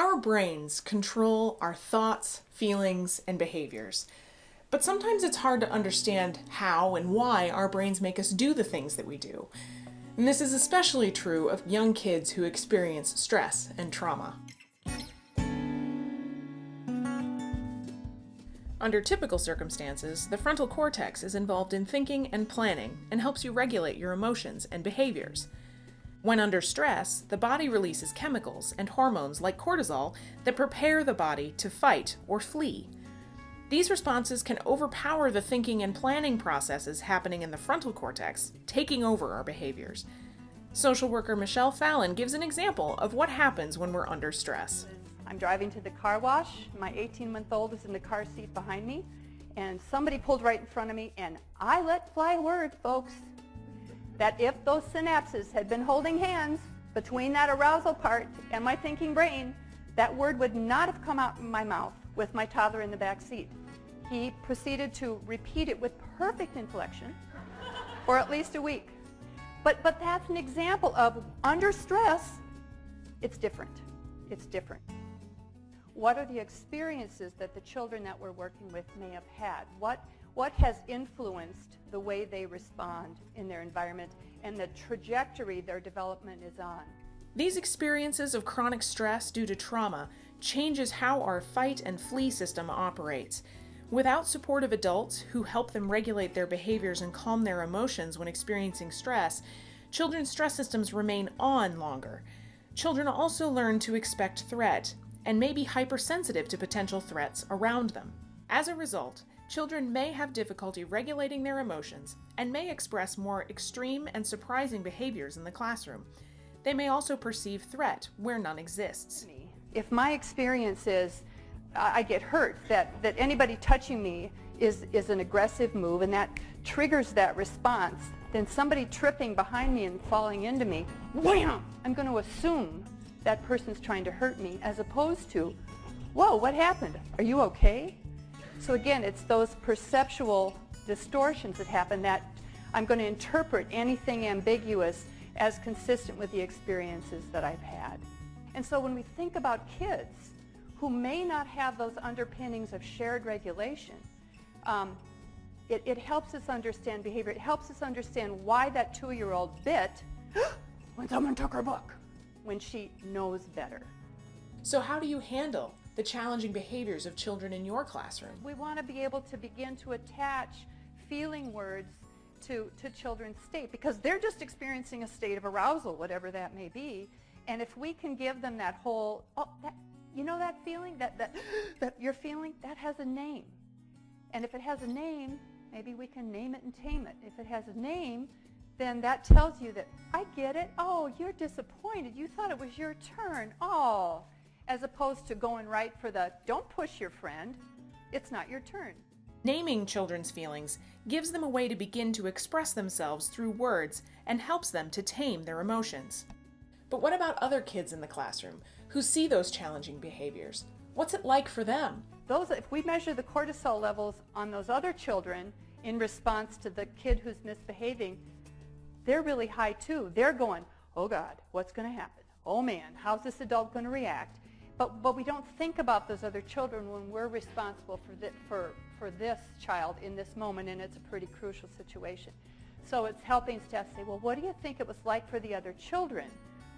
Our brains control our thoughts, feelings, and behaviors. But sometimes it's hard to understand how and why our brains make us do the things that we do. And this is especially true of young kids who experience stress and trauma. Under typical circumstances, the frontal cortex is involved in thinking and planning and helps you regulate your emotions and behaviors. When under stress, the body releases chemicals and hormones like cortisol that prepare the body to fight or flee. These responses can overpower the thinking and planning processes happening in the frontal cortex, taking over our behaviors. Social worker Michele Fallon gives an example of what happens when we're under stress. I'm driving to the car wash. My 18-month-old is in the car seat behind me, and somebody pulled right in front of me, and I let fly a word, folks, that if those synapses had been holding hands between that arousal part and my thinking brain, that word would not have come out in my mouth with my toddler in the back seat. He proceeded to repeat it with perfect inflection for at least a week. But that's an example of under stress, it's different. It's different. What are the experiences that the children that we're working with may have had? What has influenced the way they respond in their environment and the trajectory their development is on? These experiences of chronic stress due to trauma changes how our fight and flee system operates. Without supportive adults who help them regulate their behaviors and calm their emotions when experiencing stress, children's stress systems remain on longer. Children also learn to expect threat and may be hypersensitive to potential threats around them. As a result, children may have difficulty regulating their emotions and may express more extreme and surprising behaviors in the classroom. They may also perceive threat where none exists. If my experience is I get hurt, that anybody touching me is an aggressive move and that triggers that response, then somebody tripping behind me and falling into me, wham! I'm going to assume that person's trying to hurt me as opposed to, whoa, what happened? Are you okay? So again, it's those perceptual distortions that happen that I'm going to interpret anything ambiguous as consistent with the experiences that I've had. And so when we think about kids who may not have those underpinnings of shared regulation, it helps us understand behavior. It helps us understand why that 2-year-old bit when someone took her book, when she knows better. So how do you handle the challenging behaviors of children in your classroom? We want to be able to begin to attach feeling words to children's state because they're just experiencing a state of arousal, whatever that may be. And if we can give them that whole, you know that feeling that you're feeling, that has a name. And if it has a name, maybe we can name it and tame it. If it has a name, then that tells you that, I get it. Oh, you're disappointed. You thought it was your turn. Oh, as opposed to going right for the, don't push your friend. It's not your turn. Naming children's feelings gives them a way to begin to express themselves through words and helps them to tame their emotions. But what about other kids in the classroom who see those challenging behaviors? What's it like for them? If we measure the cortisol levels on those other children in response to the kid who's misbehaving, they're really high too. They're going, oh God, what's going to happen? Oh man, how's this adult going to react? But we don't think about those other children when we're responsible for this child in this moment, and it's a pretty crucial situation. So it's helping us to say, well, what do you think it was like for the other children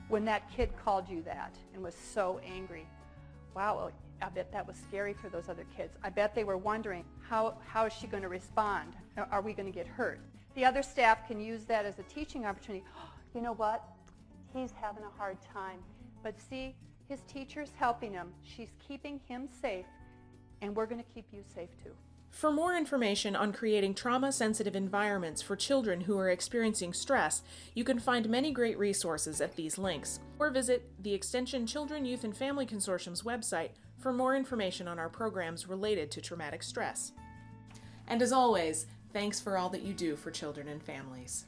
when that kid called you that and was so angry? Wow, well, I bet that was scary for those other kids. I bet they were wondering, how is she going to respond? Are we going to get hurt? The other staff can use that as a teaching opportunity. Oh, you know what? He's having a hard time. But see, his teacher's helping him. She's keeping him safe, and we're going to keep you safe too. For more information on creating trauma-sensitive environments for children who are experiencing stress, you can find many great resources at these links, or visit the Extension Children, Youth, and Family Consortium's website for more information on our programs related to traumatic stress. And as always, thanks for all that you do for children and families.